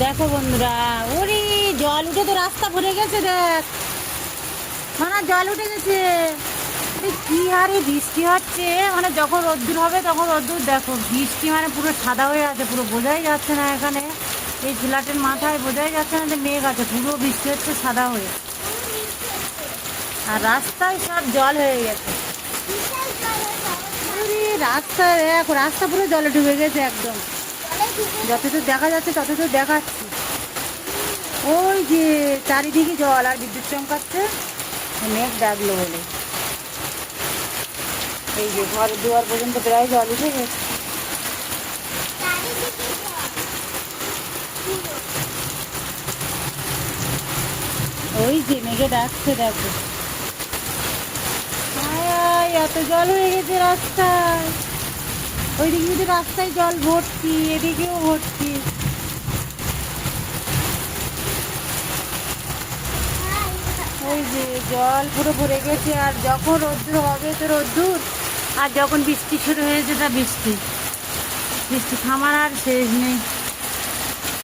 দেখো বন্ধুরা, ওরে জল উঠে তো রাস্তা ভরে গেছে। দেখ মানে জল উঠে গেছে। কি হারে বৃষ্টি হচ্ছে, মানে যখন রোদ্দুর হবে তখন রোদ্দুর। দেখো বৃষ্টি মানে পুরো সাদা হয়ে আছে, পুরো বোঝাই যাচ্ছে না। এখানে এই ফ্ল্যাটের মাথায় বোঝাই যাচ্ছে না যে মেঘ আছে, পুরো বৃষ্টি হচ্ছে সাদা হয়ে। আর রাস্তায় সব জল হয়ে গেছে। রাস্তায় দেখো, রাস্তা পুরো জলে ডুবে গেছে একদম। যতদূর দেখা যাচ্ছে ততদূর দেখাচ্ছি। ওই যে চারিদিকে জল, আর বিদ্যুৎ চমকাচ্ছে মেঘ ডাকলো বলে। এই যে ঘর দুয়ার পর্যন্ত প্রায় জল উঠে গেছে। ওই যে মেঘে ডাকছে, দেখো এত জল হয়ে গেছে রাস্তায়। ওইদিকে যদি রাস্তায় জল ভর্তি, এদিকেও ভর্তি। ওই যে জল পুরো ভরে গেছে। আর যখন রোদ্দুর হবে তো রোদ্দুর, আর যখন বৃষ্টি শুরু হয়েছে তা বৃষ্টি। বৃষ্টি থামার আর শেষ নেই।